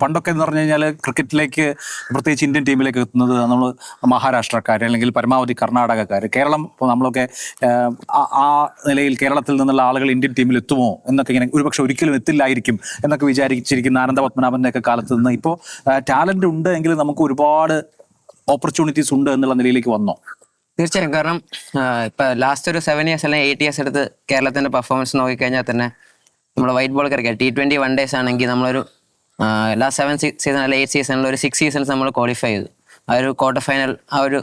പണ്ടൊക്കെ എന്ന് പറഞ്ഞു കഴിഞ്ഞാൽ ക്രിക്കറ്റിലേക്ക് പ്രത്യേകിച്ച് ഇന്ത്യൻ ടീമിലേക്ക് എത്തുന്നത് നമ്മൾ മഹാരാഷ്ട്രക്കാർ അല്ലെങ്കിൽ പരമാവധി കർണാടകക്കാർ. കേരളം ഇപ്പോൾ നമ്മളൊക്കെ ആ നിലയിൽ കേരളത്തിൽ നിന്നുള്ള ആളുകൾ ഇന്ത്യൻ ടീമിൽ എത്തുമോ എന്നൊക്കെ ഇങ്ങനെ ഒരുപക്ഷെ ഒരിക്കലും എത്തില്ലായിരിക്കും എന്നൊക്കെ വിചാരിച്ചിരിക്കുന്ന ആനന്ദ പത്മനാഭൻ്റെ ഒക്കെ കാലത്ത് നിന്ന് ഇപ്പോൾ ടാലന്റ് ഉണ്ട് എങ്കിൽ നമുക്ക് ഒരുപാട് ഓപ്പർച്യൂണിറ്റീസ് ഉണ്ട് എന്നുള്ള നിലയിലേക്ക് വന്നോ? തീർച്ചയായും. കാരണം ഇപ്പൊ ലാസ്റ്റ് ഒരു 7 years അല്ലെങ്കിൽ 8 years എടുത്ത് കേരളത്തിന്റെ പെർഫോമൻസ് നോക്കിക്കഴിഞ്ഞാൽ തന്നെ നമ്മൾ white ball cricket T20 1 days ആണെങ്കിൽ നമ്മളൊരു ലാസ്റ്റ് 7 season അല്ലെങ്കിൽ 8 seasonൽ ഒരു 6 seasons നമ്മൾ ക്വാളിഫൈ ചെയ്തു. ആ ഒരു ക്വാർട്ടർ ഫൈനൽ ആ ഒരു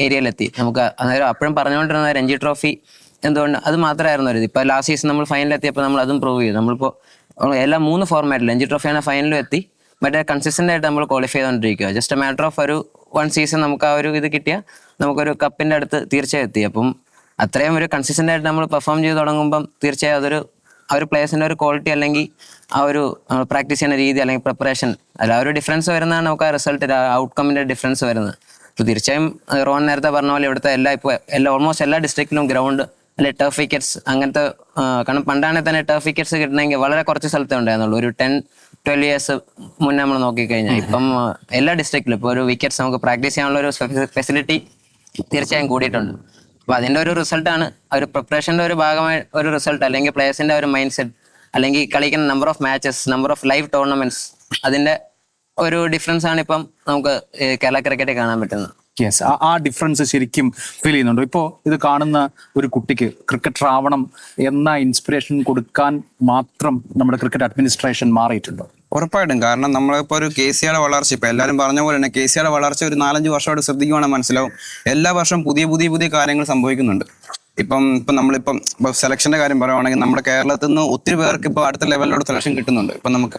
ഏരിയയിലെത്തി. നമുക്ക് അന്നേരം അപ്പോഴും പറഞ്ഞുകൊണ്ടിരുന്ന രഞ്ജി ട്രോഫി എന്തുകൊണ്ട് അത് മാത്രമായിരുന്നു ഒരു ഇത്. ഇപ്പോൾ ലാസ്റ്റ് സീസൺ നമ്മൾ ഫൈനലെത്തിയപ്പോൾ നമ്മൾ അതും പ്രൂവ് ചെയ്തു. നമ്മളിപ്പോൾ എല്ലാ 3 ഫോർമാറ്റിൽ രഞ്ജി ട്രോഫിയാണ് ഫൈനലും എത്തി. മറ്റേ കൺസിസ്റ്റന്റ് ആയിട്ട് നമ്മൾ ക്വാളിഫൈ ചെയ്തുകൊണ്ടിരിക്കുക. ജസ്റ്റ് എ മാറ്റർ ഓഫ് ഒരു 1 season നമുക്ക് ആ ഒരു ഇത് കിട്ടിയാൽ നമുക്കൊരു കപ്പിന്റെ അടുത്ത് തീർച്ചയായും എത്തി. അപ്പം അത്രയും ഒരു കൺസിസ്റ്റന്റ് ആയിട്ട് നമ്മൾ പെർഫോം ചെയ്ത് തുടങ്ങുമ്പം തീർച്ചയായും അതൊരു ആ ഒരു പ്ലേയേഴ്സിന്റെ ഒരു ക്വാളിറ്റി അല്ലെങ്കിൽ ആ ഒരു പ്രാക്ടീസ് ചെയ്യുന്ന രീതി അല്ലെങ്കിൽ പ്രിപ്പറേഷൻ അല്ല ആ ഒരു ഡിഫറൻസ് വരുന്നതാണ് നമുക്ക് ആ റിസൾട്ട് ഔട്ട്കമ്മിന്റെ ഡിഫറൻസ് വരുന്നത്. അപ്പോൾ തീർച്ചയായും റോൺ നേരത്തെ പറഞ്ഞ പോലെ ഇവിടുത്തെ ഓൾമോസ്റ്റ് എല്ലാ ഡിസ്ട്രിക്റ്റിലും ഗ്രൗണ്ട് അല്ലെ ടർഫ് വിക്കറ്റ്സ് അങ്ങനത്തെ കാരണം പണ്ടാണെങ്കിൽ തന്നെ ടർഫ് വിക്കറ്റ്സ് കിട്ടണമെങ്കിൽ വളരെ കുറച്ച് സ്ഥലത്തേ ഉണ്ടായിരുന്നുള്ളൂ. ഒരു 10-12 years മുന്നേ നമ്മൾ നോക്കിക്കഴിഞ്ഞാൽ ഇപ്പം എല്ലാ ഡിസ്ട്രിക്റ്റിലും ഇപ്പോൾ ഒരു വിക്കറ്റ്സ് നമുക്ക് പ്രാക്ടീസ് ചെയ്യാനുള്ള ഒരു ഫെസിലിറ്റി തീർച്ചയായും കൂടിയിട്ടുണ്ട്. അപ്പൊ അതിന്റെ ഒരു റിസൾട്ടാണ് ഒരു പ്രിപ്പറേഷന്റെ ഒരു ഭാഗമായ ഒരു റിസൾട്ട് അല്ലെങ്കിൽ പ്ലേയേഴ്സിന്റെ ഒരു മൈൻഡ് സെറ്റ് അല്ലെങ്കിൽ കളിക്കുന്ന number of matches number of live tournaments അതിന്റെ ഒരു ഡിഫറൻസ് ആണ് ഇപ്പം നമുക്ക് കേരള ക്രിക്കറ്റിൽ കാണാൻ പറ്റുന്നത്. യെസ്, ആ ഡിഫറൻസ് ശരിക്കും ഫീൽ ചെയ്യുന്നുണ്ട്. ഇപ്പോൾ ഇത് കാണുന്ന ഒരു കുട്ടിക്ക് ക്രിക്കറ്റർ ആവണം എന്ന ഇൻസ്പിറേഷൻ കൊടുക്കാൻ മാത്രം നമ്മുടെ ക്രിക്കറ്റ് അഡ്മിനിസ്ട്രേഷൻ മാറിയിട്ടുണ്ടോ? ഉറപ്പായിട്ടും. കാരണം നമ്മളിപ്പോൾ ഒരു KCയുടെ വളർച്ച ഇപ്പം എല്ലാവരും പറഞ്ഞ പോലെ തന്നെ KCയുടെ വളർച്ച ഒരു 4-5 വർഷമായിട്ട് ശ്രദ്ധിക്കുവാണെങ്കിൽ മനസ്സിലാവും. എല്ലാ വർഷവും പുതിയ കാര്യങ്ങൾ സംഭവിക്കുന്നുണ്ട്. ഇപ്പം നമ്മളിപ്പം സെലക്ഷന്റെ കാര്യം പറയുവാണെങ്കിൽ നമ്മുടെ കേരളത്തിൽ നിന്ന് ഒത്തിരി പേർക്ക് ഇപ്പോൾ അടുത്ത ലെവലിലോട് സെലക്ഷൻ കിട്ടുന്നുണ്ട്. ഇപ്പം നമുക്ക്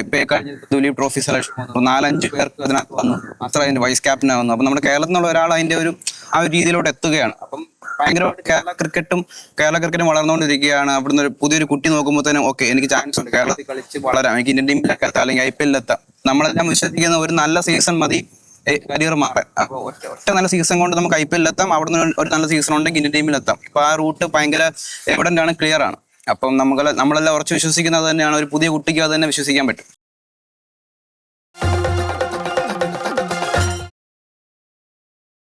ഇപ്പം കഴിഞ്ഞ ദുലീപ് ട്രോഫി സെലക്ഷൻ 4-5 പേർക്ക് അതിനകത്ത് വന്നു. അത്ര അതിന്റെ വൈസ് ക്യാപ്റ്റൻ ആവുന്നു. അപ്പം നമ്മുടെ കേരളത്തിൽ നിന്നുള്ള ഒരാൾ അതിന്റെ ആ ഒരു രീതിയിലോട്ട് എത്തുകയാണ്. അപ്പം ഭയങ്കരമായിട്ട് കേരള ക്രിക്കറ്റും വളർന്നുകൊണ്ടിരിക്കുകയാണ്. അവിടുന്ന് ഒരു പുതിയൊരു കുട്ടി നോക്കുമ്പോഴത്തേനും ഓക്കെ എനിക്ക് ചാൻസ് ഉണ്ട് കേരളത്തിൽ കളിച്ച് വളരാം, എനിക്ക് ഇന്ത്യൻ ടീമിലേക്ക് എത്താം അല്ലെങ്കിൽ IPL എത്താം. നമ്മളെല്ലാം വിശ്വസിക്കുന്ന ഒരു നല്ല സീസൺ മതി കരിയർ മാറാൻ. അപ്പോൾ ഒറ്റ നല്ല സീസൺ കൊണ്ട് നമുക്ക് IPL എത്താം, അവിടുന്ന് ഒരു നല്ല സീസൺ ഉണ്ടെങ്കിൽ ഇന്ത്യൻ ടീമിൽ എത്താം. ഇപ്പൊ ആ റൂട്ട് ഭയങ്കര എവിഡന്റ് ആണ്, ക്ലിയർ ആണ്. അപ്പം നമ്മളെല്ലാം ഉറച്ചു വിശ്വസിക്കുന്നത് തന്നെയാണ് ഒരു പുതിയ കുട്ടിക്ക് അത് തന്നെ വിശ്വസിക്കാൻ പറ്റും.